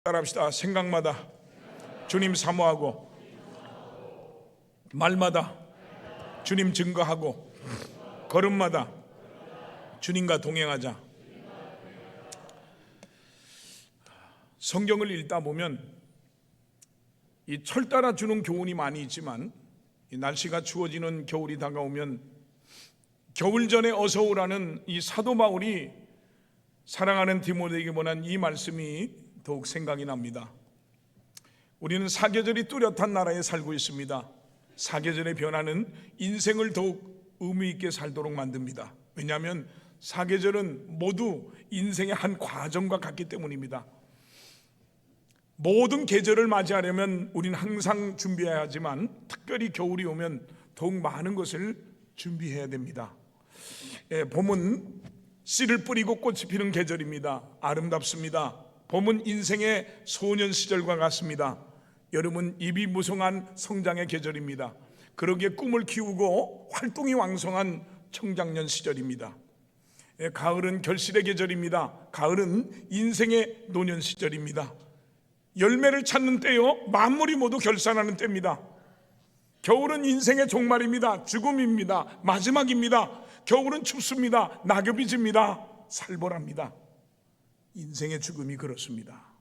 따라합시다. 생각마다 주님 사모하고, 말마다 주님 증거하고, 걸음마다 주님과 동행하자. 성경을 읽다 보면 이 철 따라 주는 교훈이 많이 있지만, 이 날씨가 추워지는 겨울이 다가오면 겨울 전에 어서 오라는 이 사도 바울이 사랑하는 디모데에게 보낸 이 말씀이 더욱 생각이 납니다. 우리는 사계절이 뚜렷한 나라에 살고 있습니다. 사계절의 변화는 인생을 더욱 의미 있게 살도록 만듭니다. 왜냐하면 사계절은 모두 인생의 한 과정과 같기 때문입니다. 모든 계절을 맞이하려면 우리는 항상 준비해야 하지만, 특별히 겨울이 오면 더욱 많은 것을 준비해야 됩니다. 봄은 씨를 뿌리고 꽃이 피는 계절입니다. 아름답습니다. 봄은 인생의 소년 시절과 같습니다. 여름은 입이 무성한 성장의 계절입니다. 그러기에 꿈을 키우고 활동이 왕성한 청장년 시절입니다. 가을은 결실의 계절입니다. 가을은 인생의 노년 시절입니다. 열매를 찾는 때요, 만물이 모두 결산하는 때입니다. 겨울은 인생의 종말입니다. 죽음입니다. 마지막입니다. 겨울은 춥습니다. 낙엽이 집니다. 살벌합니다. 인생의 죽음이 그렇습니다.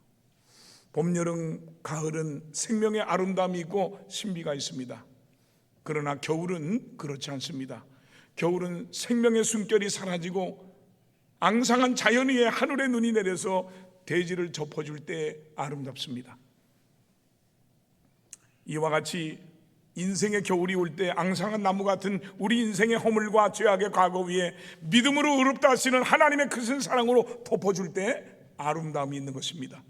봄, 여름, 가을은 생명의 아름다움이 있고 신비가 있습니다. 그러나 겨울은 그렇지 않습니다. 겨울은 생명의 숨결이 사라지고 앙상한 자연 위에 하늘의 눈이 내려서 대지를 덮어줄 때 아름답습니다. 이와 같이 인생의 겨울이 올 때 앙상한 나무 같은 우리 인생의 허물과 죄악의 과거 위에 믿음으로 의롭다 하시는 하나님의 크신 사랑으로 덮어줄 때 아름다움이 있는 것입니다.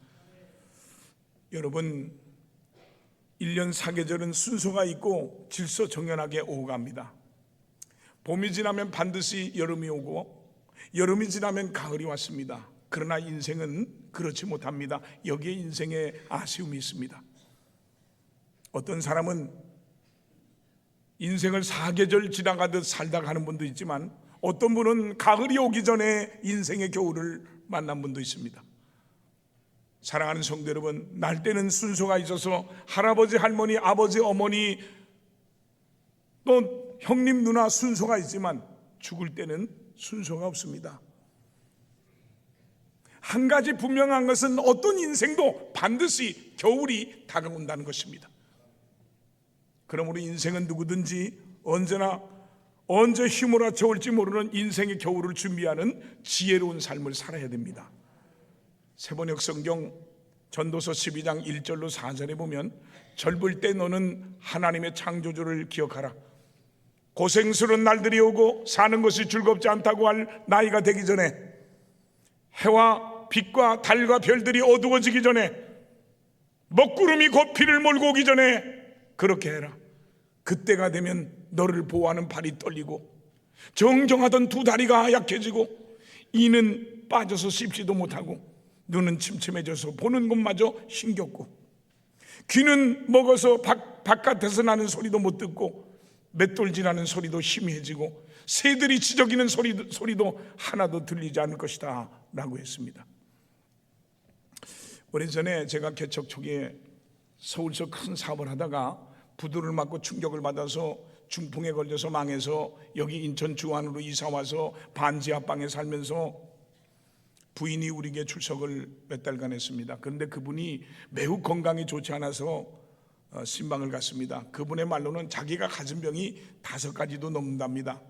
여러분, 1년 사계절은 순서가 있고 질서정연하게 오고갑니다. 봄이 지나면 반드시 여름이 오고, 여름이 지나면 가을이 왔습니다. 그러나 인생은 그렇지 못합니다. 여기에 인생의 아쉬움이 있습니다. 어떤 사람은 인생을 사계절 지나가듯 살다 가는 분도 있지만, 어떤 분은 가을이 오기 전에 인생의 겨울을 만난 분도 있습니다. 사랑하는 성도 여러분, 날 때는 순서가 있어서 할아버지, 할머니, 아버지, 어머니, 또 형님, 누나 순서가 있지만 죽을 때는 순서가 없습니다. 한 가지 분명한 것은 어떤 인생도 반드시 겨울이 다가온다는 것입니다. 그러므로 인생은 누구든지 언제나 언제 휘몰아쳐 올지 모르는 인생의 겨울을 준비하는 지혜로운 삶을 살아야 됩니다. 세번역 성경 전도서 12장 1절로 4절에 보면, 젊을 때 너는 하나님의 창조주를 기억하라. 고생스러운 날들이 오고 사는 것이 즐겁지 않다고 할 나이가 되기 전에, 해와 빛과 달과 별들이 어두워지기 전에, 먹구름이 곧 비를 몰고 오기 전에 그렇게 해라. 그때가 되면 너를 보호하는 발이 떨리고 정정하던 두 다리가 약해지고 이는 빠져서 씹지도 못하고 눈은 침침해져서 보는 것마저 힘겹고 귀는 먹어서 바깥에서 나는 소리도 못 듣고 맷돌질하는 소리도 희미해지고 새들이 지저귀는 소리도 하나도 들리지 않을 것이다 라고 했습니다. 오래전에 제가 개척 초기에 서울서 큰 사업을 하다가 부두를 맞고 충격을 받아서 중풍에 걸려서 망해서 여기 인천 주안으로 이사와서 반지하방에 살면서 부인이 우리에게 출석을 몇 달간 했습니다. 그런데 그분이 매우 건강이 좋지 않아서 신방을 갔습니다. 그분의 말로는 자기가 가진 병이 5가지도 넘는답니다.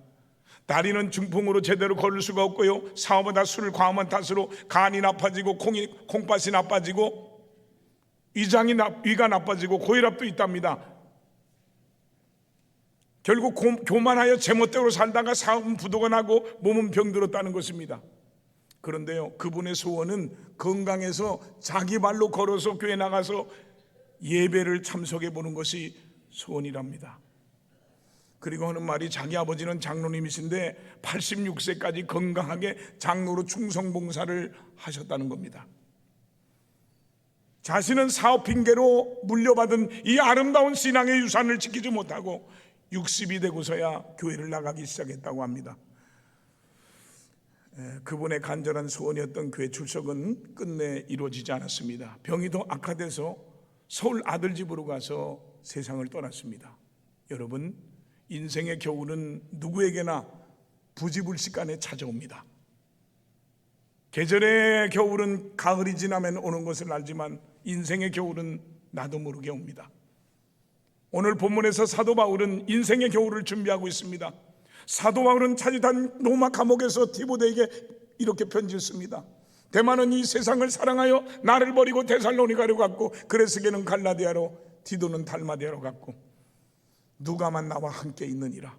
다리는 중풍으로 제대로 걸을 수가 없고요, 사업보다 술을 과음한 탓으로 간이 나빠지고 콩팥이 나빠지고 위가 나빠지고 고혈압도 있답니다. 결국 교만하여 제멋대로 살다가 사업은 부도가 나고 몸은 병들었다는 것입니다. 그런데요, 그분의 소원은 건강해서 자기 발로 걸어서 교회 나가서 예배를 참석해 보는 것이 소원이랍니다. 그리고 하는 말이, 자기 아버지는 장로님이신데 86세까지 건강하게 장로로 충성봉사를 하셨다는 겁니다. 자신은 사업 핑계로 물려받은 이 아름다운 신앙의 유산을 지키지 못하고 60이 되고서야 교회를 나가기 시작했다고 합니다. 그분의 간절한 소원이었던 교회 출석은 끝내 이루어지지 않았습니다. 병이 더 악화돼서 서울 아들집으로 가서 세상을 떠났습니다. 여러분, 인생의 겨울은 누구에게나 부지불식간에 찾아옵니다. 계절의 겨울은 가을이 지나면 오는 것을 알지만 인생의 겨울은 나도 모르게 옵니다. 오늘 본문에서 사도 바울은 인생의 겨울을 준비하고 있습니다. 사도 바울은 차지단 로마 감옥에서 디모데에게 이렇게 편지를 씁니다. 데마는 이 세상을 사랑하여 나를 버리고 데살로니가로 갔고, 그레스게는 갈라디아로, 디도는 달마디아로 갔고, 누가만 나와 함께 있느니라.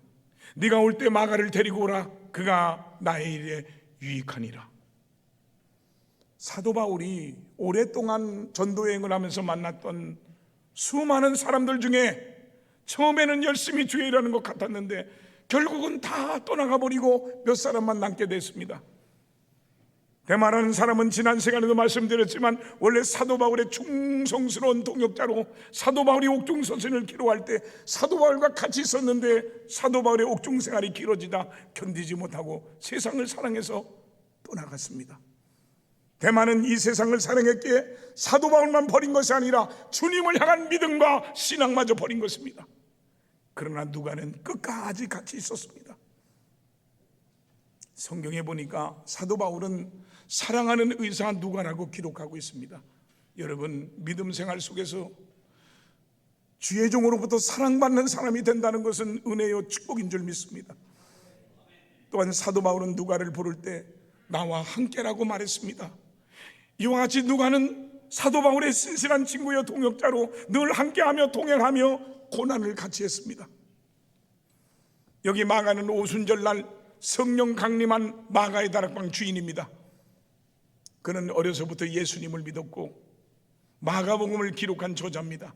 네가 올 때 마가를 데리고 오라. 그가 나의 일에 유익하니라. 사도 바울이 오랫동안 전도여행을 하면서 만났던 수많은 사람들 중에 처음에는 열심히 주의 일하는 것 같았는데 결국은 다 떠나가 버리고 몇 사람만 남게 됐습니다. 데마라는 사람은 지난 시간에도 말씀드렸지만 원래 사도 바울의 충성스러운 동역자로, 사도 바울이 옥중 서신을 기록할 때 사도 바울과 같이 있었는데 사도 바울의 옥중 생활이 길어지다 견디지 못하고 세상을 사랑해서 떠나갔습니다. 데마는 이 세상을 사랑했기에 사도 바울만 버린 것이 아니라 주님을 향한 믿음과 신앙마저 버린 것입니다. 그러나 누가는 끝까지 같이 있었습니다. 성경에 보니까 사도 바울은 사랑하는 의사 누가라고 기록하고 있습니다. 여러분, 믿음 생활 속에서 주의 종으로부터 사랑받는 사람이 된다는 것은 은혜요 축복인 줄 믿습니다. 또한 사도 바울은 누가를 부를 때 나와 함께라고 말했습니다. 이와 같이 누가는 사도 바울의 신실한 친구여 동역자로 늘 함께하며 동행하며 고난을 같이 했습니다. 여기 마가는 오순절날 성령 강림한 마가의 다락방 주인입니다. 그는 어려서부터 예수님을 믿었고 마가복음을 기록한 저자입니다.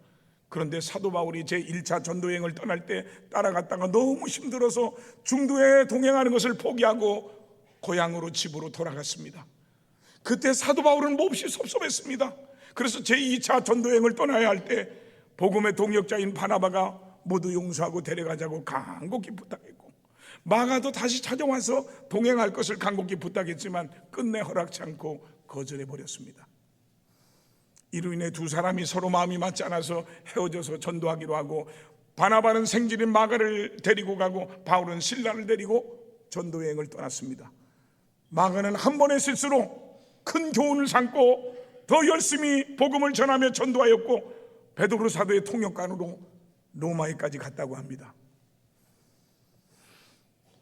그런데 사도 바울이 제1차 전도여행을 떠날 때 따라갔다가 너무 힘들어서 중도에 동행하는 것을 포기하고 고향으로 집으로 돌아갔습니다. 그때 사도 바울은 몹시 섭섭했습니다. 그래서 제2차 전도여행을 떠나야 할 때 복음의 동역자인 바나바가 모두 용서하고 데려가자고 간곡히 부탁했고, 마가도 다시 찾아와서 동행할 것을 간곡히 부탁했지만 끝내 허락치 않고 거절해버렸습니다. 이로 인해 두 사람이 서로 마음이 맞지 않아서 헤어져서 전도하기로 하고, 바나바는 생질인 마가를 데리고 가고 바울은 실라를 데리고 전도여행을 떠났습니다. 마가는 한 번의 실수로 큰 교훈을 삼고 더 열심히 복음을 전하며 전도하였고 베드로 사도의 통역관으로 로마에까지 갔다고 합니다.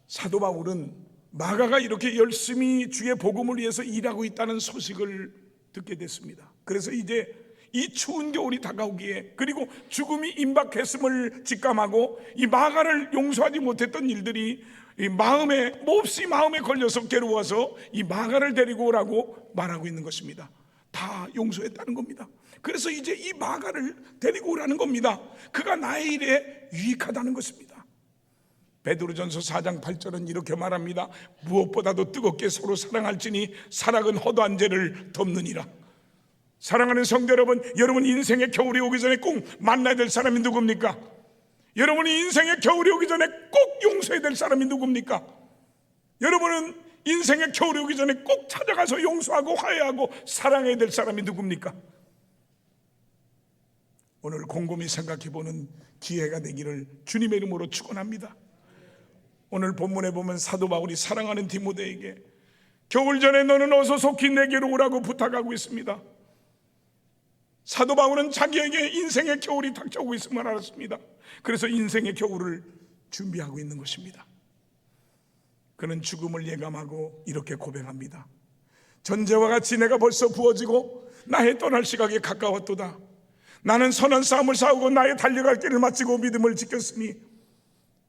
사도 바울은 마가가 이렇게 열심히 주의 복음을 위해서 일하고 있다는 소식을 듣게 됐습니다. 그래서 이제 이 추운 겨울이 다가오기에, 그리고 죽음이 임박했음을 직감하고 이 마가를 용서하지 못했던 일들이 이 몹시 마음에 걸려서 괴로워서 이 마가를 데리고 오라고 말하고 있는 것입니다. 다 용서했다는 겁니다. 그래서 이제 이 마가를 데리고 오라는 겁니다. 그가 나의 일에 유익하다는 것입니다. 베드로전서 4장 8절은 이렇게 말합니다. 무엇보다도 뜨겁게 서로 사랑할지니 사랑은 허다한 죄를 덮느니라. 사랑하는 성도 여러분 인생의 겨울이 오기 전에 꼭 만나야 될 사람이 누굽니까? 여러분이 인생의 겨울이 오기 전에 꼭 용서해야 될 사람이 누굽니까? 여러분은 인생의 겨울이 오기 전에 꼭 찾아가서 용서하고 화해하고 사랑해야 될 사람이 누굽니까? 오늘 곰곰이 생각해보는 기회가 되기를 주님의 이름으로 축원합니다. 오늘 본문에 보면 사도 바울이 사랑하는 디모데에게 겨울 전에 너는 어서 속히 내게로 오라고 부탁하고 있습니다. 사도 바울은 자기에게 인생의 겨울이 닥쳐오고 있음을 알았습니다. 그래서 인생의 겨울을 준비하고 있는 것입니다. 그는 죽음을 예감하고 이렇게 고백합니다. 전제와 같이 내가 벌써 부어지고 나의 떠날 시각이 가까웠도다. 나는 선한 싸움을 싸우고 나의 달려갈 길을 마치고 믿음을 지켰으니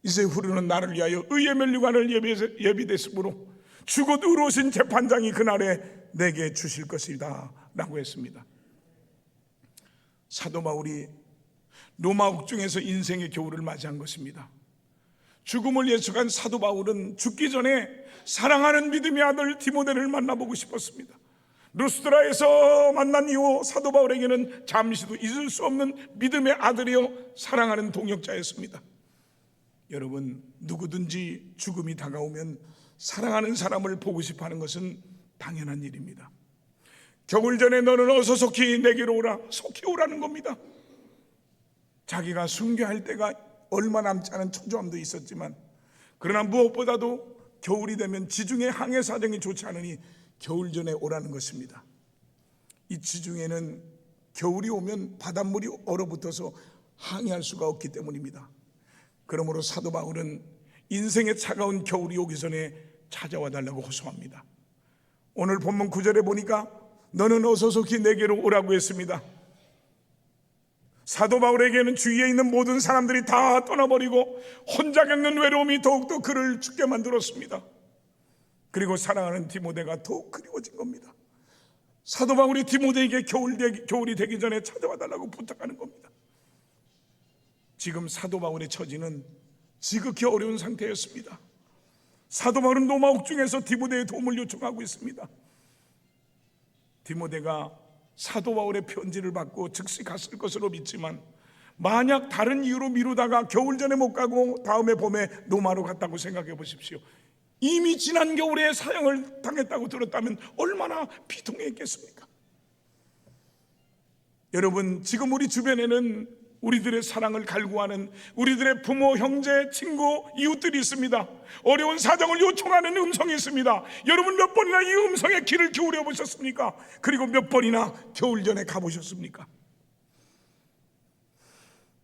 이제 후르는 나를 위하여 의의 면류관을 예비됐으므로 주곧 의로우신 재판장이 그날에 내게 주실 것이다 라고 했습니다. 사도 바울이 로마 옥중에서 인생의 겨울을 맞이한 것입니다. 죽음을 예측한 사도 바울은 죽기 전에 사랑하는 믿음의 아들 디모데를 만나보고 싶었습니다. 루스드라에서 만난 이후 사도 바울에게는 잠시도 잊을 수 없는 믿음의 아들이요 사랑하는 동역자였습니다. 여러분, 누구든지 죽음이 다가오면 사랑하는 사람을 보고 싶어하는 것은 당연한 일입니다. 겨울 전에 너는 어서 속히 내게로 오라. 속히 오라는 겁니다. 자기가 순교할 때가 얼마 남지 않은 초조함도 있었지만, 그러나 무엇보다도 겨울이 되면 지중해 항해 사정이 좋지 않으니 겨울 전에 오라는 것입니다. 이 지중해는 겨울이 오면 바닷물이 얼어붙어서 항해할 수가 없기 때문입니다. 그러므로 사도 바울은 인생의 차가운 겨울이 오기 전에 찾아와 달라고 호소합니다. 오늘 본문 9절에 보니까 너는 어서 속히 내게로 오라고 했습니다. 사도 바울에게는 주위에 있는 모든 사람들이 다 떠나버리고 혼자 겪는 외로움이 더욱더 그를 죽게 만들었습니다. 그리고 사랑하는 디모데가 더욱 그리워진 겁니다. 사도 바울이 디모데에게 겨울이 되기 전에 찾아와 달라고 부탁하는 겁니다. 지금 사도 바울의 처지는 지극히 어려운 상태였습니다. 사도 바울은 로마 옥중에서 디모데의 도움을 요청하고 있습니다. 디모데가 사도 바울의 편지를 받고 즉시 갔을 것으로 믿지만, 만약 다른 이유로 미루다가 겨울 전에 못 가고 다음에 봄에 로마로 갔다고 생각해 보십시오. 이미 지난 겨울에 사형을 당했다고 들었다면 얼마나 비통했겠습니까? 여러분, 지금 우리 주변에는 우리들의 사랑을 갈구하는 우리들의 부모, 형제, 친구, 이웃들이 있습니다. 어려운 사정을 요청하는 음성이 있습니다. 여러분, 몇 번이나 이 음성에 귀를 기울여 보셨습니까? 그리고 몇 번이나 겨울 전에 가보셨습니까?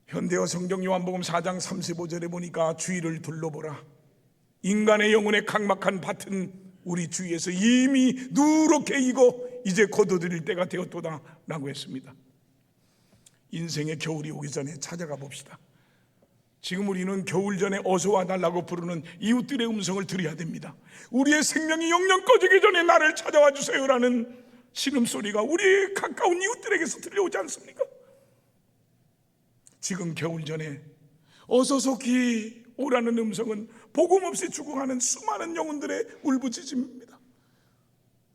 현대어 성경 요한복음 4장 35절에 보니까 주위를 둘러보라. 인간의 영혼의 각막한 밭은 우리 주위에서 이미 누렇게 익어 이제 거둬들일 때가 되었도다 라고 했습니다. 인생의 겨울이 오기 전에 찾아가 봅시다. 지금 우리는 겨울 전에 어서 와달라고 부르는 이웃들의 음성을 들어야 됩니다. 우리의 생명이 영영 꺼지기 전에 나를 찾아와 주세요라는 신음소리가 우리 가까운 이웃들에게서 들려오지 않습니까? 지금 겨울 전에 어서 속히 오라는 음성은 복음 없이 죽어가는 수많은 영혼들의 울부짖음입니다.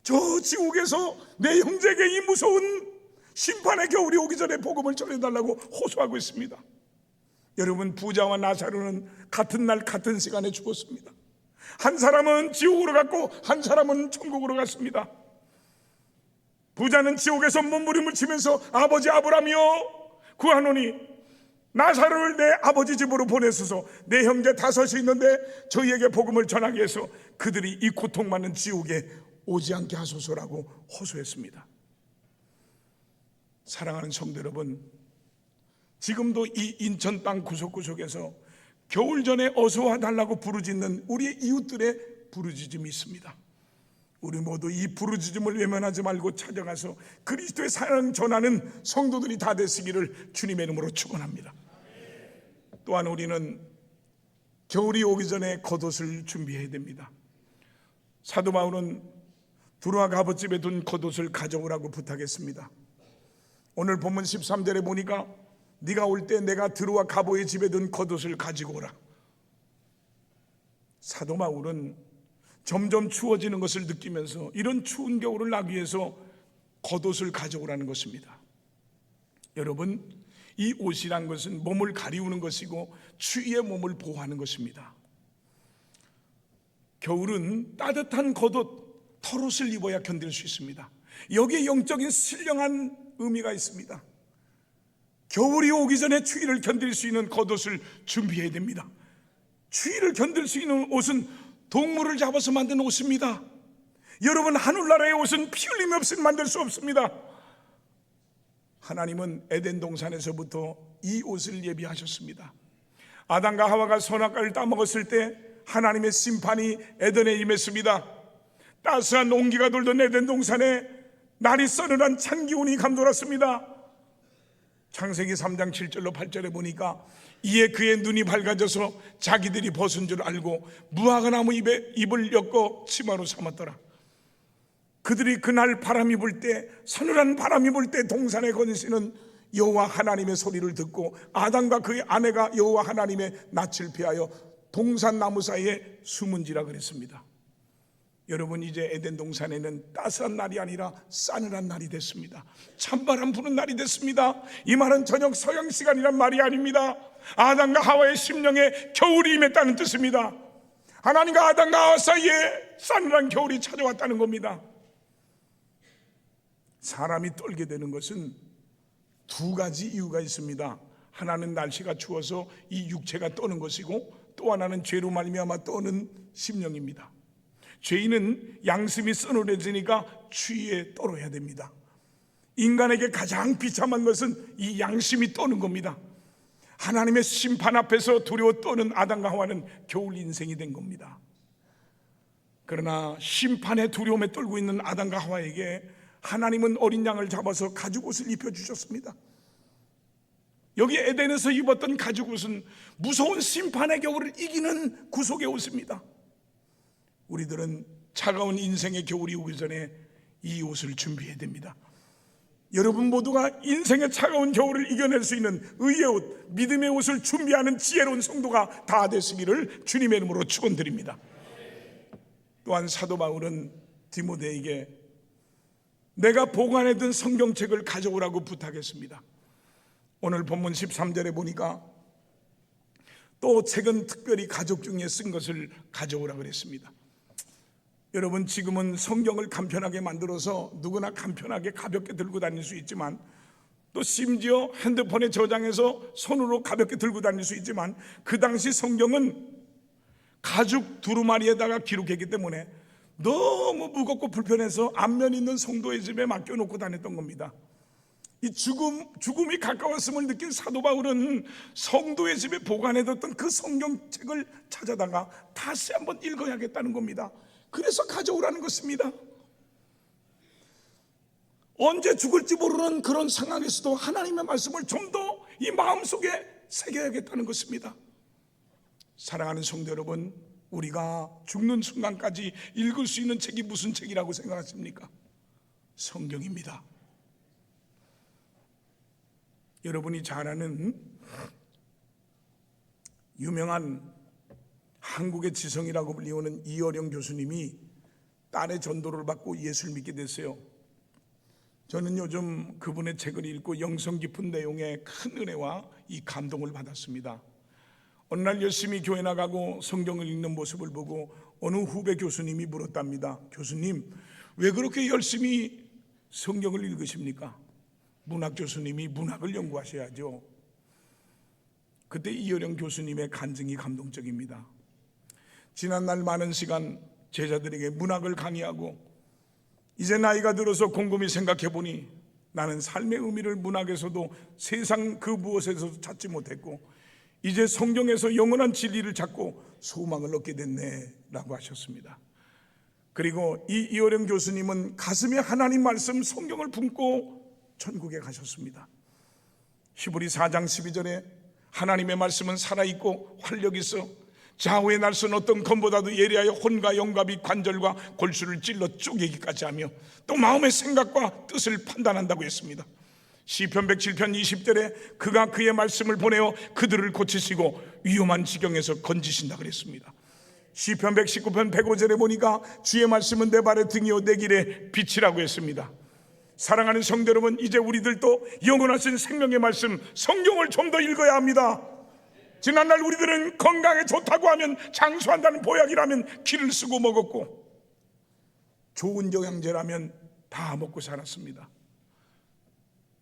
저 지옥에서 내 형제에게 이 무서운 심판의 겨울이 오기 전에 복음을 전해달라고 호소하고 있습니다. 여러분, 부자와 나사로는 같은 날 같은 시간에 죽었습니다. 한 사람은 지옥으로 갔고 한 사람은 천국으로 갔습니다. 부자는 지옥에서 몸부림을 치면서 아버지 아브라함이여 구하노니 나사로를 내 아버지 집으로 보내소서. 내 형제 다섯이 있는데 저희에게 복음을 전하게 해서 그들이 이 고통받는 지옥에 오지 않게 하소서라고 호소했습니다. 사랑하는 성도 여러분, 지금도 이 인천 땅 구석구석에서 겨울 전에 어서 와달라고 부르짖는 우리의 이웃들의 부르짖음이 있습니다. 우리 모두 이 부르짖음을 외면하지 말고 찾아가서 그리스도의 사랑 전하는 성도들이 다 되시기를 주님의 이름으로 축원합니다. 또한 우리는 겨울이 오기 전에 겉옷을 준비해야 됩니다. 사도 바울은 두루와 갑옷집에 둔 겉옷을 가져오라고 부탁했습니다. 오늘 본문 13절에 보니까 네가 올 때 내가 두루와 갑옷의 집에 둔 겉옷을 가지고 오라. 사도 바울은 점점 추워지는 것을 느끼면서 이런 추운 겨울을 나기 위해서 겉옷을 가져오라는 것입니다. 여러분, 이 옷이란 것은 몸을 가리우는 것이고 추위에 몸을 보호하는 것입니다. 겨울은 따뜻한 겉옷, 털옷을 입어야 견딜 수 있습니다. 여기에 영적인 신령한 의미가 있습니다. 겨울이 오기 전에 추위를 견딜 수 있는 겉옷을 준비해야 됩니다. 추위를 견딜 수 있는 옷은 동물을 잡아서 만든 옷입니다. 여러분, 하늘나라의 옷은 피 흘림 없이 만들 수 없습니다. 하나님은 에덴 동산에서부터 이 옷을 예비하셨습니다. 아담과 하와가 선악과를 따먹었을 때 하나님의 심판이 에덴에 임했습니다. 따스한 온기가 돌던 에덴 동산에 날이 서늘한 찬 기운이 감돌았습니다. 창세기 3장 7절로 8절에 보니까 이에 그의 눈이 밝아져서 자기들이 벗은 줄 알고 무화과나무 잎에 잎을 엮어 치마로 삼았더라. 그들이 그날 바람이 불 때, 서늘한 바람이 불 때 동산에 거니시는 여호와 하나님의 소리를 듣고 아담과 그의 아내가 여호와 하나님의 낯을 피하여 동산 나무 사이에 숨은지라 그랬습니다. 여러분, 이제 에덴 동산에는 따스한 날이 아니라 싸늘한 날이 됐습니다. 찬바람 부는 날이 됐습니다. 이 말은 저녁 서양 시간이란 말이 아닙니다. 아담과 하와의 심령에 겨울이 임했다는 뜻입니다. 하나님과 아담과 하와 사이에 싸늘한 겨울이 찾아왔다는 겁니다. 사람이 떨게 되는 것은 두 가지 이유가 있습니다. 하나는 날씨가 추워서 이 육체가 떠는 것이고, 또 하나는 죄로 말미암아 떠는 심령입니다. 죄인은 양심이 서늘해지니까 추위에 떨어야 됩니다. 인간에게 가장 비참한 것은 이 양심이 떠는 겁니다. 하나님의 심판 앞에서 두려워 떠는 아담과 하와는 겨울 인생이 된 겁니다. 그러나 심판의 두려움에 떨고 있는 아담과 하와에게 하나님은 어린 양을 잡아서 가죽옷을 입혀주셨습니다. 여기 에덴에서 입었던 가죽옷은 무서운 심판의 겨울을 이기는 구속의 옷입니다. 우리들은 차가운 인생의 겨울이 오기 전에 이 옷을 준비해야 됩니다. 여러분 모두가 인생의 차가운 겨울을 이겨낼 수 있는 의의 옷, 믿음의 옷을 준비하는 지혜로운 성도가 다 되시기를 주님의 이름으로 축원드립니다. 또한 사도 바울은 디모데에게 내가 보관해둔 성경책을 가져오라고 부탁했습니다. 오늘 본문 13절에 보니까 또 책은 특별히 가족 중에 쓴 것을 가져오라 그랬습니다. 여러분, 지금은 성경을 간편하게 만들어서 누구나 간편하게 가볍게 들고 다닐 수 있지만, 또 심지어 핸드폰에 저장해서 손으로 가볍게 들고 다닐 수 있지만, 그 당시 성경은 가죽 두루마리에다가 기록했기 때문에 너무 무겁고 불편해서 앞면 있는 성도의 집에 맡겨놓고 다녔던 겁니다. 이 죽음이 가까웠음을 느낀 사도 바울은 성도의 집에 보관해뒀던 그 성경책을 찾아다가 다시 한번 읽어야겠다는 겁니다. 그래서 가져오라는 것입니다. 언제 죽을지 모르는 그런 상황에서도 하나님의 말씀을 좀 더 이 마음속에 새겨야겠다는 것입니다. 사랑하는 성도 여러분, 우리가 죽는 순간까지 읽을 수 있는 책이 무슨 책이라고 생각하십니까? 성경입니다. 여러분이 잘 아는 유명한 한국의 지성이라고 불리우는 이어령 교수님이 딸의 전도를 받고 예수를 믿게 됐어요. 저는 요즘 그분의 책을 읽고 영성 깊은 내용의 큰 은혜와 이 감동을 받았습니다. 어느 날 열심히 교회 나가고 성경을 읽는 모습을 보고 어느 후배 교수님이 물었답니다. 교수님, 왜 그렇게 열심히 성경을 읽으십니까? 문학 교수님이 문학을 연구하셔야죠. 그때 이어령 교수님의 간증이 감동적입니다. 지난날 많은 시간 제자들에게 문학을 강의하고, 이제 나이가 들어서 곰곰이 생각해 보니 나는 삶의 의미를 문학에서도 세상 그 무엇에서도 찾지 못했고, 이제 성경에서 영원한 진리를 찾고 소망을 얻게 됐네 라고 하셨습니다. 그리고 이 이어령 교수님은 가슴에 하나님 말씀 성경을 품고 천국에 가셨습니다. 히브리 4장 12절에 하나님의 말씀은 살아있고 활력 있어 좌우의 날선 어떤 검보다도 예리하여 혼과 영과 관절과 골수를 찔러 쪼개기까지 하며 또 마음의 생각과 뜻을 판단한다고 했습니다. 시편 107편 20절에 그가 그의 말씀을 보내어 그들을 고치시고 위험한 지경에서 건지신다 그랬습니다. 시편 119편 105절에 보니까 주의 말씀은 내 발의 등이요 내 길의 빛이라고 했습니다. 사랑하는 성도 여러분, 이제 우리들도 영원하신 생명의 말씀 성경을 좀 더 읽어야 합니다. 지난날 우리들은 건강에 좋다고 하면, 장수한다는 보약이라면 기를 쓰고 먹었고, 좋은 영양제라면 다 먹고 살았습니다.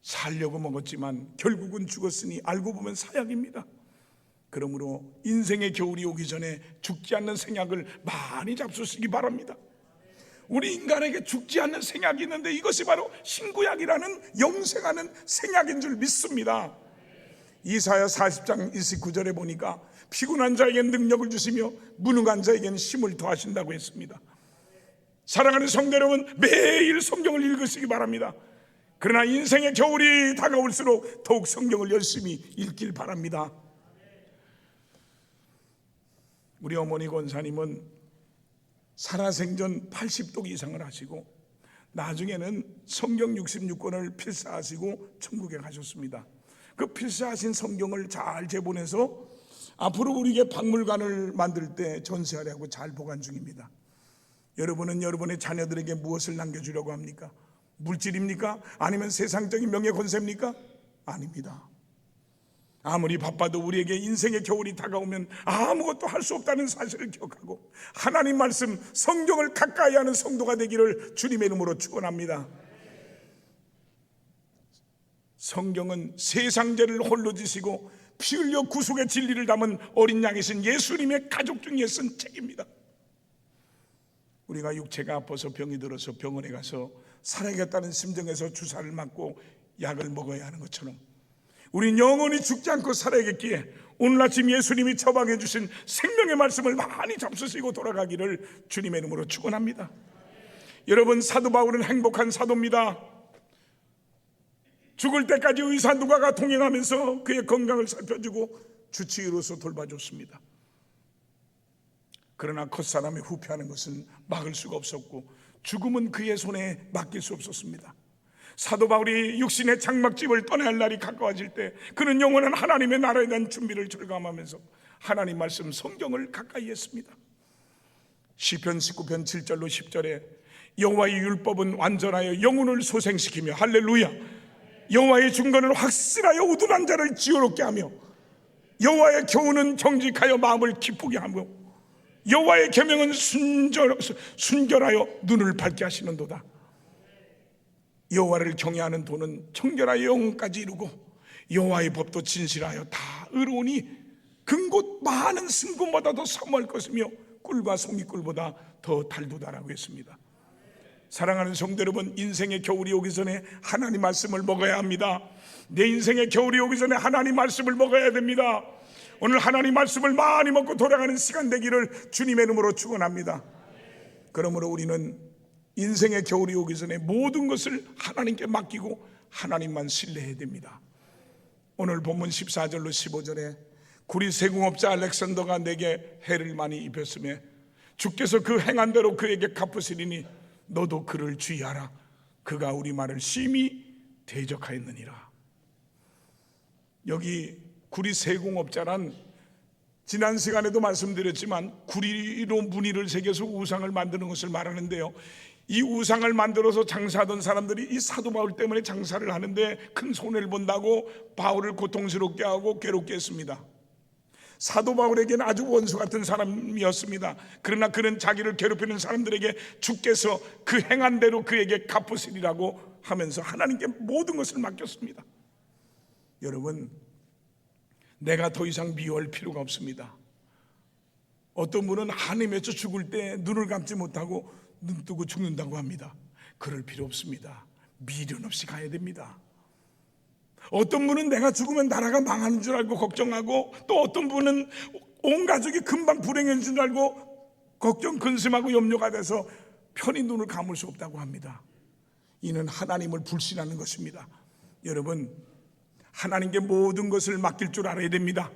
살려고 먹었지만 결국은 죽었으니 알고 보면 사약입니다. 그러므로 인생의 겨울이 오기 전에 죽지 않는 생약을 많이 잡수시기 바랍니다. 우리 인간에게 죽지 않는 생약이 있는데 이것이 바로 신구약이라는 영생하는 생약인 줄 믿습니다. 이사야 40장 29절에 보니까 피곤한 자에게는 능력을 주시며 무능한 자에게는 힘을 더하신다고 했습니다. 사랑하는 성도 여러분, 매일 성경을 읽으시기 바랍니다. 그러나 인생의 겨울이 다가올수록 더욱 성경을 열심히 읽길 바랍니다. 우리 어머니 권사님은 살아생전 80독 이상을 하시고 나중에는 성경 66권을 필사하시고 천국에 가셨습니다. 그 필사하신 성경을 잘 재본해서 앞으로 우리에게 박물관을 만들 때 전시하려고 잘 보관 중입니다. 여러분은 여러분의 자녀들에게 무엇을 남겨주려고 합니까? 물질입니까? 아니면 세상적인 명예 권세입니까? 아닙니다. 아무리 바빠도 우리에게 인생의 겨울이 다가오면 아무것도 할 수 없다는 사실을 기억하고 하나님 말씀 성경을 가까이 하는 성도가 되기를 주님의 이름으로 축원합니다. 성경은 세상 죄를 홀로 지시고 피 흘려 구속의 진리를 담은 어린 양이신 예수님의 가족 중에 쓴 책입니다. 우리가 육체가 아파서 병이 들어서 병원에 가서 살아야겠다는 심정에서 주사를 맞고 약을 먹어야 하는 것처럼 우린 영원히 죽지 않고 살아야겠기에 오늘 아침 예수님이 처방해 주신 생명의 말씀을 많이 잡수시고 돌아가기를 주님의 이름으로 축원합니다. 여러분, 사도 바울은 행복한 사도입니다. 죽을 때까지 의사 누가가 동행하면서 그의 건강을 살펴주고 주치의로서 돌봐줬습니다. 그러나 컷사람이 후퇴하는 것은 막을 수가 없었고 죽음은 그의 손에 맡길 수 없었습니다. 사도 바울이 육신의 장막집을 떠나야 할 날이 가까워질 때 그는 영원한 하나님의 나라에 대한 준비를 절감하면서 하나님 말씀 성경을 가까이 했습니다. 시편 19편 7절로 10절에 여호와의 율법은 완전하여 영혼을 소생시키며 할렐루야, 여호와의 중건은 확실하여 우둔한 자를 지혜롭게 하며 여호와의 교훈은 정직하여 마음을 기쁘게 하며 여호와의 계명은 순결하여 눈을 밝게 하시는도다. 여호와를 경외하는 도는 청결하여 영혼까지 이루고 여호와의 법도 진실하여 다 의로우니 근곳 많은 승금보다 더 사모할 것이며 꿀과 송이꿀보다 더 달도다라고 했습니다. 사랑하는 성도 여러분, 인생의 겨울이 오기 전에 하나님 말씀을 먹어야 합니다. 내 인생의 겨울이 오기 전에 하나님 말씀을 먹어야 됩니다. 오늘 하나님 말씀을 많이 먹고 돌아가는 시간 되기를 주님의 이름으로 축원합니다. 그러므로 우리는 인생의 겨울이 오기 전에 모든 것을 하나님께 맡기고 하나님만 신뢰해야 됩니다. 오늘 본문 14절로 15절에 구리 세궁업자 알렉산더가 내게 해를 많이 입혔으며 주께서 그 행한 대로 그에게 갚으시리니 너도 그를 주의하라. 그가 우리 말을 심히 대적하였느니라. 여기 구리 세궁업자란 지난 시간에도 말씀드렸지만 구리로 무늬를 새겨서 우상을 만드는 것을 말하는데요, 이 우상을 만들어서 장사하던 사람들이 이 사도 바울 때문에 장사를 하는데 큰 손해를 본다고 바울을 고통스럽게 하고 괴롭게 했습니다. 사도 바울에게는 아주 원수 같은 사람이었습니다. 그러나 그는 자기를 괴롭히는 사람들에게 주께서 그 행한 대로 그에게 갚으시리라고 하면서 하나님께 모든 것을 맡겼습니다. 여러분, 내가 더 이상 미워할 필요가 없습니다. 어떤 분은 한이 맺혀 죽을 때 눈을 감지 못하고 눈 뜨고 죽는다고 합니다. 그럴 필요 없습니다. 미련 없이 가야 됩니다. 어떤 분은 내가 죽으면 나라가 망하는 줄 알고 걱정하고, 또 어떤 분은 온 가족이 금방 불행해진 줄 알고 걱정, 근심하고 염려가 돼서 편히 눈을 감을 수 없다고 합니다. 이는 하나님을 불신하는 것입니다. 여러분, 하나님께 모든 것을 맡길 줄 알아야 됩니다.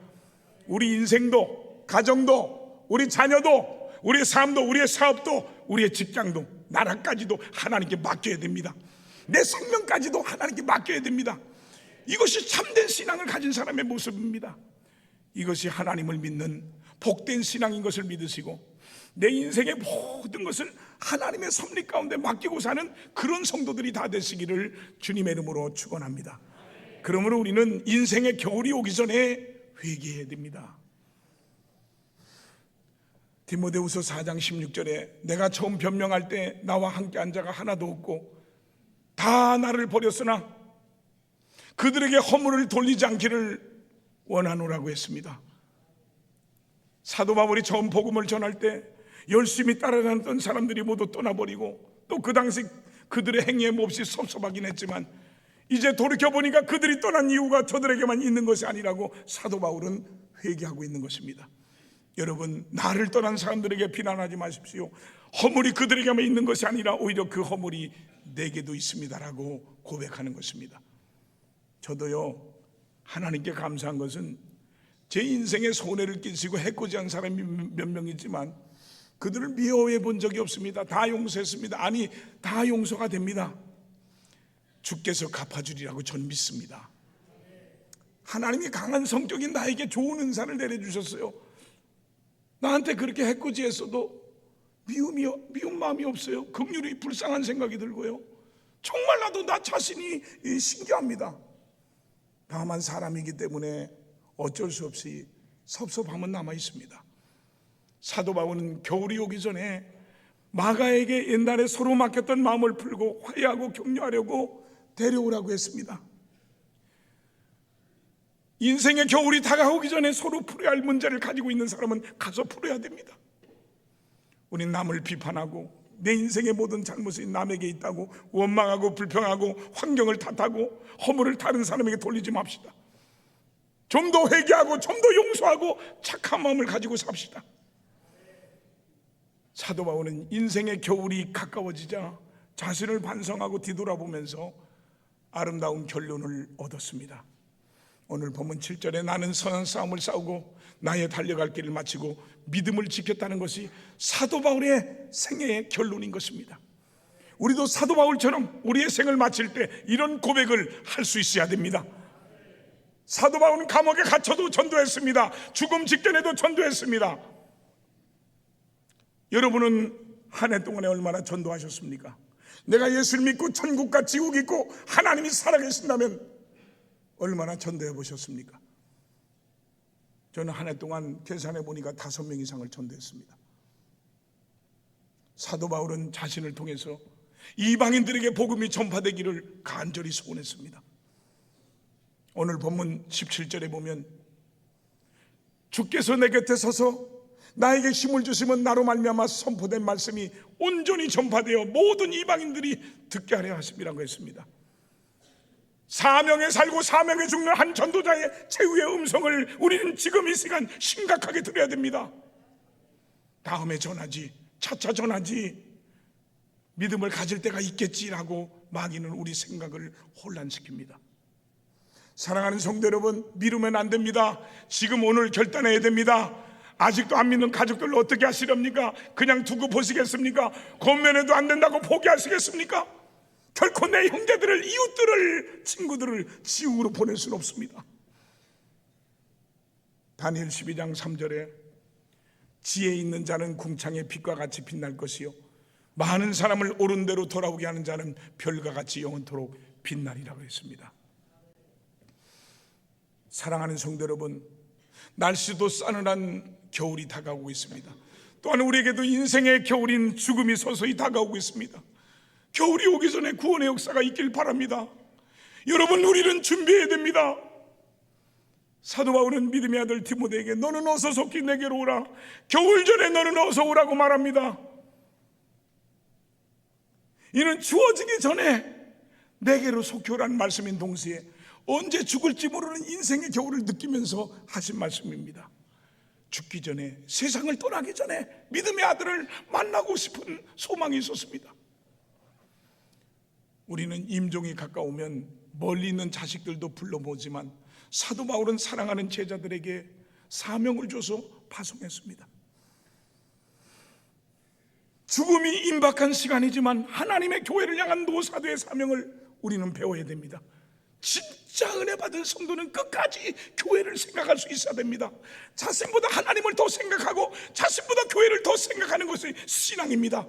우리 인생도, 가정도, 우리 자녀도, 우리의 삶도, 우리의 사업도, 우리의 직장도, 나라까지도 하나님께 맡겨야 됩니다. 내 생명까지도 하나님께 맡겨야 됩니다. 이것이 참된 신앙을 가진 사람의 모습입니다. 이것이 하나님을 믿는 복된 신앙인 것을 믿으시고 내 인생의 모든 것을 하나님의 섭리 가운데 맡기고 사는 그런 성도들이 다 되시기를 주님의 이름으로 축원합니다. 그러므로 우리는 인생의 겨울이 오기 전에 회개해야 됩니다. 디모데후서 4장 16절에 내가 처음 변명할 때 나와 함께 한 자가 하나도 없고 다 나를 버렸으나 그들에게 허물을 돌리지 않기를 원하노라고 했습니다. 사도 바울이 처음 복음을 전할 때 열심히 따라다녔던 사람들이 모두 떠나버리고 또 그 당시 그들의 행위에 몹시 섭섭하긴 했지만 이제 돌이켜보니까 그들이 떠난 이유가 저들에게만 있는 것이 아니라고 사도 바울은 회개하고 있는 것입니다. 여러분, 나를 떠난 사람들에게 비난하지 마십시오. 허물이 그들에게만 있는 것이 아니라 오히려 그 허물이 내게도 있습니다라고 고백하는 것입니다. 저도요, 하나님께 감사한 것은 제 인생에 손해를 끼치고 해코지한 사람이 몇 명이지만 그들을 미워해 본 적이 없습니다. 다 용서했습니다. 아니, 다 용서가 됩니다. 주께서 갚아주리라고 저는 믿습니다. 하나님이 강한 성격인 나에게 좋은 은사를 내려주셨어요. 나한테 그렇게 해코지했어도 미운 마음이 없어요. 긍휼히 불쌍한 생각이 들고요. 정말 나도 나 자신이 신기합니다. 다만 사람이기 때문에 어쩔 수 없이 섭섭함은 남아 있습니다. 사도 바울은 겨울이 오기 전에 마가에게 옛날에 서로 맡겼던 마음을 풀고 화해하고 격려하려고 데려오라고 했습니다. 인생의 겨울이 다가오기 전에 서로 풀어야 할 문제를 가지고 있는 사람은 가서 풀어야 됩니다. 우린 남을 비판하고 내 인생의 모든 잘못이 남에게 있다고 원망하고 불평하고 환경을 탓하고 허물을 다른 사람에게 돌리지 맙시다. 좀 더 회개하고 좀 더 용서하고 착한 마음을 가지고 삽시다. 사도 바울은 인생의 겨울이 가까워지자 자신을 반성하고 뒤돌아보면서 아름다운 결론을 얻었습니다. 오늘 본문 7절에 나는 선한 싸움을 싸우고 나의 달려갈 길을 마치고 믿음을 지켰다는 것이 사도 바울의 생애의 결론인 것입니다. 우리도 사도 바울처럼 우리의 생을 마칠 때 이런 고백을 할 수 있어야 됩니다. 사도 바울은 감옥에 갇혀도 전도했습니다. 죽음 직전에도 전도했습니다. 여러분은 한 해 동안에 얼마나 전도하셨습니까? 내가 예수를 믿고 천국과 지옥이 있고 하나님이 살아계신다면 얼마나 전도해 보셨습니까? 저는 한 해 동안 계산해 보니까 5명 이상을 전도했습니다. 사도 바울은 자신을 통해서 이방인들에게 복음이 전파되기를 간절히 소원했습니다. 오늘 본문 17절에 보면 주께서 내 곁에 서서 나에게 힘을 주시면 나로 말미암아 선포된 말씀이 온전히 전파되어 모든 이방인들이 듣게 하려 하심이라고 했습니다. 사명에 살고 사명에 죽는 한 전도자의 최후의 음성을 우리는 지금 이 시간 심각하게 들어야 됩니다. 다음에 전하지, 차차 전하지, 믿음을 가질 때가 있겠지라고 마귀는 우리 생각을 혼란시킵니다. 사랑하는 성도 여러분, 미루면 안 됩니다. 지금 오늘 결단해야 됩니다. 아직도 안 믿는 가족들을 어떻게 하시렵니까? 그냥 두고 보시겠습니까? 권면해도 안 된다고 포기하시겠습니까? 결코 내 형제들을, 이웃들을, 친구들을 지옥으로 보낼 수는 없습니다. 다니엘 12장 3절에 지혜 있는 자는 궁창의 빛과 같이 빛날 것이요 많은 사람을 옳은 대로 돌아오게 하는 자는 별과 같이 영원토록 빛나리라고 했습니다. 사랑하는 성도 여러분, 날씨도 싸늘한 겨울이 다가오고 있습니다. 또한 우리에게도 인생의 겨울인 죽음이 서서히 다가오고 있습니다. 겨울이 오기 전에 구원의 역사가 있길 바랍니다. 여러분, 우리는 준비해야 됩니다. 사도 바울은 믿음의 아들 디모데에게 너는 어서 속히 내게로 오라, 겨울 전에 너는 어서 오라고 말합니다. 이는 추워지기 전에 내게로 속히 오라는 말씀인 동시에 언제 죽을지 모르는 인생의 겨울을 느끼면서 하신 말씀입니다. 죽기 전에, 세상을 떠나기 전에 믿음의 아들을 만나고 싶은 소망이 있었습니다. 우리는 임종이 가까우면 멀리 있는 자식들도 불러보지만 사도 바울은 사랑하는 제자들에게 사명을 줘서 파송했습니다. 죽음이 임박한 시간이지만 하나님의 교회를 향한 노사도의 사명을 우리는 배워야 됩니다. 진짜 은혜 받은 성도는 끝까지 교회를 생각할 수 있어야 됩니다. 자신보다 하나님을 더 생각하고 자신보다 교회를 더 생각하는 것이 신앙입니다.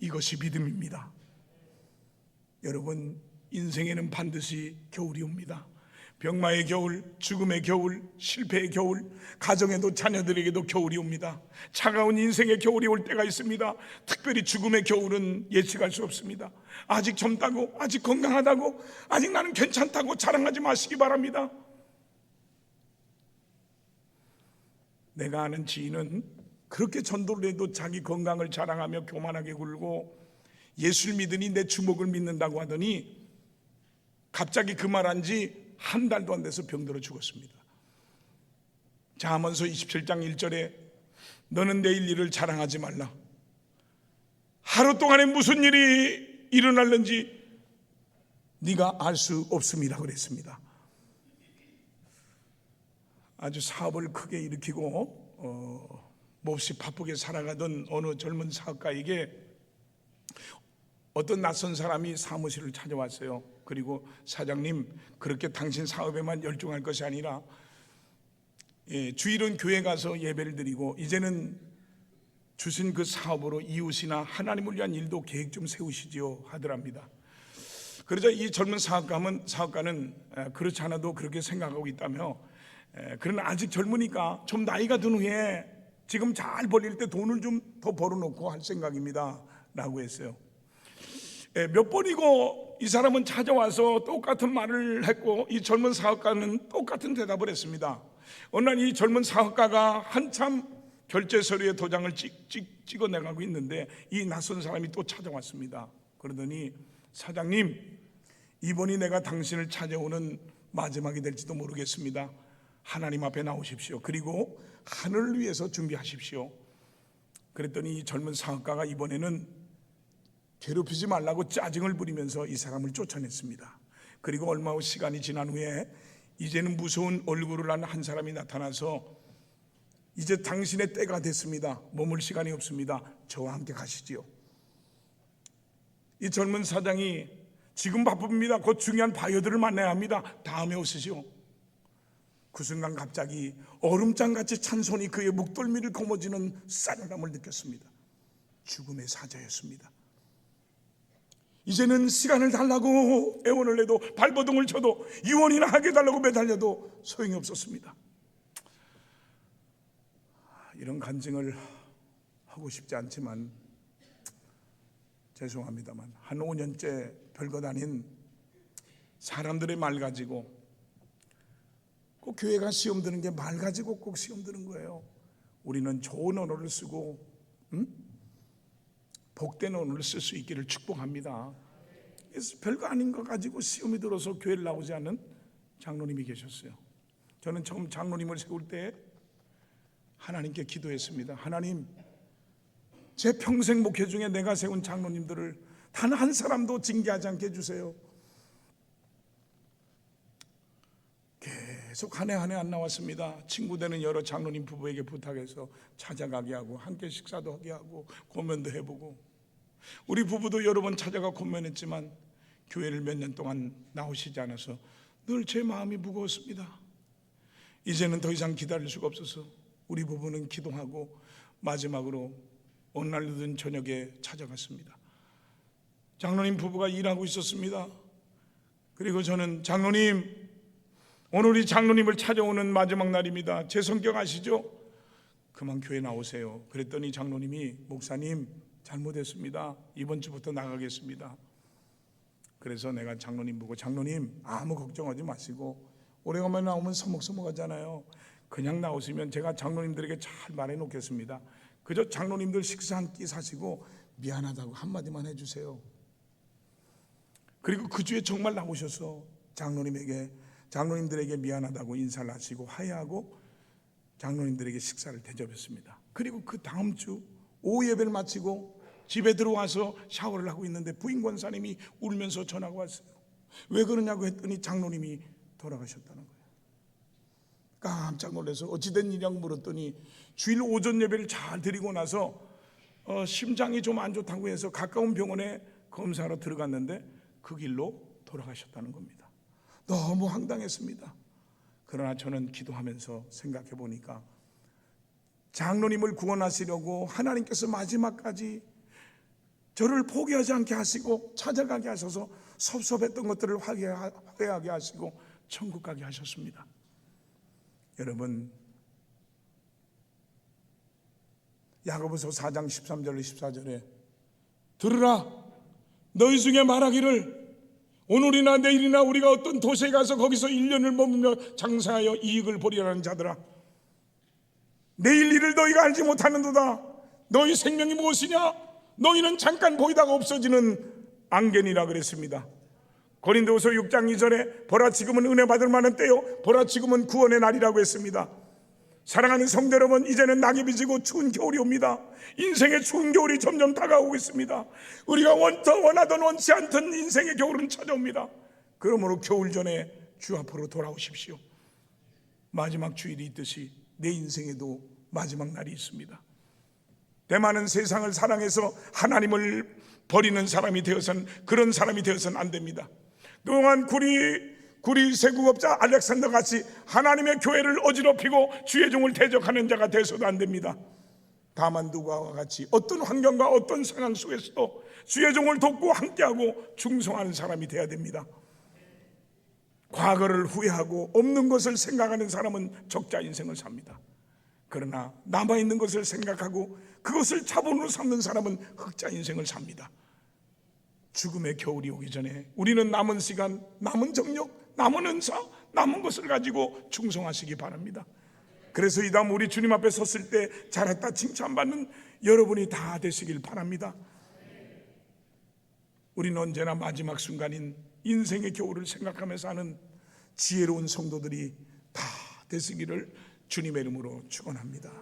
이것이 믿음입니다. 여러분, 인생에는 반드시 겨울이 옵니다. 병마의 겨울, 죽음의 겨울, 실패의 겨울, 가정에도 자녀들에게도 겨울이 옵니다. 차가운 인생의 겨울이 올 때가 있습니다. 특별히 죽음의 겨울은 예측할 수 없습니다. 아직 젊다고, 아직 건강하다고, 아직 나는 괜찮다고 자랑하지 마시기 바랍니다. 내가 아는 지인은 그렇게 전도를 해도 자기 건강을 자랑하며 교만하게 굴고 예수를 믿으니 내 주먹을 믿는다고 하더니 갑자기 그 말한 지 한 달도 안 돼서 병들어 죽었습니다. 잠언서 27장 1절에 너는 내일 일을 자랑하지 말라. 하루 동안에 무슨 일이 일어날는지 네가 알 수 없음이라 그랬습니다. 아주 사업을 크게 일으키고 몹시 바쁘게 살아가던 어느 젊은 사업가에게 어떤 낯선 사람이 사무실을 찾아왔어요. 그리고 사장님, 그렇게 당신 사업에만 열중할 것이 아니라 주일은 교회 가서 예배를 드리고 이제는 주신 그 사업으로 이웃이나 하나님을 위한 일도 계획 좀 세우시지요 하더랍니다. 그러자 이 젊은 사업가는 그렇지 않아도 그렇게 생각하고 있다며 그러나 아직 젊으니까 좀 나이가 든 후에 지금 잘 벌릴 때 돈을 좀 더 벌어놓고 할 생각입니다 라고 했어요. 몇 번이고 이 사람은 찾아와서 똑같은 말을 했고 이 젊은 사업가는 똑같은 대답을 했습니다. 어느 날 이 젊은 사업가가 한참 결제 서류에 도장을 찍어내가고 있는데 이 낯선 사람이 또 찾아왔습니다. 그러더니 사장님, 이번이 내가 당신을 찾아오는 마지막이 될지도 모르겠습니다. 하나님 앞에 나오십시오. 그리고 하늘을 위해서 준비하십시오. 그랬더니 이 젊은 사업가가 이번에는 괴롭히지 말라고 짜증을 부리면서 이 사람을 쫓아냈습니다. 그리고 얼마 후 시간이 지난 후에 이제는 무서운 얼굴을 한 사람이 나타나서 이제 당신의 때가 됐습니다. 머물 시간이 없습니다. 저와 함께 가시지요. 이 젊은 사장이 지금 바쁩니다. 곧 중요한 바이어들을 만나야 합니다. 다음에 오시지요. 그 순간 갑자기 얼음장같이 찬 손이 그의 목덜미를 거머쥐는 싸늘함을 느꼈습니다. 죽음의 사자였습니다. 이제는 시간을 달라고 애원을 해도 발버둥을 쳐도 이혼이나 하게 달라고 매달려도 소용이 없었습니다. 이런 간증을 하고 싶지 않지만 죄송합니다만 한 5년째 별것 아닌 사람들의 말 가지고 꼭 교회가 시험 드는 게 말 가지고 꼭 시험 드는 거예요. 우리는 좋은 언어를 쓰고 복된 언어를 쓸 수 있기를 축복합니다. 그래서 별거 아닌 거 가지고 시험이 들어서 교회를 나오지 않는 장로님이 계셨어요. 저는 처음 장로님을 세울 때 하나님께 기도했습니다. 하나님, 제 평생 목회 중에 내가 세운 장로님들을 단 한 사람도 징계하지 않게 해주세요. 계속 한 해 한 해 안 나왔습니다. 친구 되는 여러 장로님 부부에게 부탁해서 찾아가게 하고 함께 식사도 하게 하고 고면도 해보고, 우리 부부도 여러 번 찾아가 고면했지만 교회를 몇 년 동안 나오시지 않아서 늘 제 마음이 무거웠습니다. 이제는 더 이상 기다릴 수가 없어서 우리 부부는 기도하고 마지막으로 어느 날 늦은 저녁에 찾아갔습니다. 장로님 부부가 일하고 있었습니다. 그리고 저는 장로님, 오늘이 장로님을 찾아오는 마지막 날입니다. 제 성격 아시죠? 그만 교회 나오세요. 그랬더니 장로님이 목사님 잘못했습니다. 이번 주부터 나가겠습니다. 그래서 내가 장로님 보고 장로님 아무 걱정하지 마시고 오래간만에 나오면 서먹서먹하잖아요. 그냥 나오시면 제가 장로님들에게 잘 말해놓겠습니다. 그저 장로님들 식사 한 끼 사시고 미안하다고 한마디만 해주세요. 그리고 그 주에 정말 나오셔서 장로님들에게 미안하다고 인사를 하시고 화해하고 장로님들에게 식사를 대접했습니다. 그리고 그 다음 주 오후 예배를 마치고 집에 들어와서 샤워를 하고 있는데 부인 권사님이 울면서 전화가 왔어요. 왜 그러냐고 했더니 장로님이 돌아가셨다는 거예요. 깜짝 놀라서 어찌된 일이냐고 물었더니 주일 오전 예배를 잘 드리고 나서 심장이 좀 안 좋다고 해서 가까운 병원에 검사하러 들어갔는데 그 길로 돌아가셨다는 겁니다. 너무 황당했습니다. 그러나 저는 기도하면서 생각해 보니까 장로님을 구원하시려고 하나님께서 마지막까지 저를 포기하지 않게 하시고 찾아가게 하셔서 섭섭했던 것들을 화해하게 하시고 천국 가게 하셨습니다. 여러분, 야고보서 4장 13절 14절에 들으라, 너희 중에 말하기를 오늘이나 내일이나 우리가 어떤 도시에 가서 거기서 1년을 머물며 장사하여 이익을 보리라는 자들아, 내일 일을 너희가 알지 못하는도다. 너희 생명이 무엇이냐? 너희는 잠깐 보이다가 없어지는 안개니라 그랬습니다. 고린도후서 6장 2절에 보라 지금은 은혜 받을 만한 때요, 보라 지금은 구원의 날이라고 했습니다. 사랑하는 성도 여러분, 이제는 낙엽이 지고 추운 겨울이 옵니다. 인생의 추운 겨울이 점점 다가오고 있습니다. 우리가 원하던 원치 않던 인생의 겨울은 찾아옵니다. 그러므로 겨울 전에 주 앞으로 돌아오십시오. 마지막 주일이 있듯이 내 인생에도 마지막 날이 있습니다. 대만은 세상을 사랑해서 하나님을 버리는 사람이 되어서는, 그런 사람이 되어서는 안 됩니다. 그동안 구리 세국업자 알렉산더 같이 하나님의 교회를 어지럽히고 주의 종을 대적하는 자가 되어서도 안 됩니다. 다만 누가와 같이 어떤 환경과 어떤 상황 속에서도 주의 종을 돕고 함께하고 충성하는 사람이 되어야 됩니다. 과거를 후회하고 없는 것을 생각하는 사람은 적자 인생을 삽니다. 그러나 남아있는 것을 생각하고 그것을 자본으로 삼는 사람은 흑자 인생을 삽니다. 죽음의 겨울이 오기 전에 우리는 남은 시간, 남은 정력, 남은 은사, 남은 것을 가지고 충성하시기 바랍니다. 그래서 이 다음 우리 주님 앞에 섰을 때 잘했다 칭찬받는 여러분이 다 되시길 바랍니다. 우리는 언제나 마지막 순간인 인생의 겨울을 생각하면서 하는 지혜로운 성도들이 다 되시기를 주님의 이름으로 축원합니다.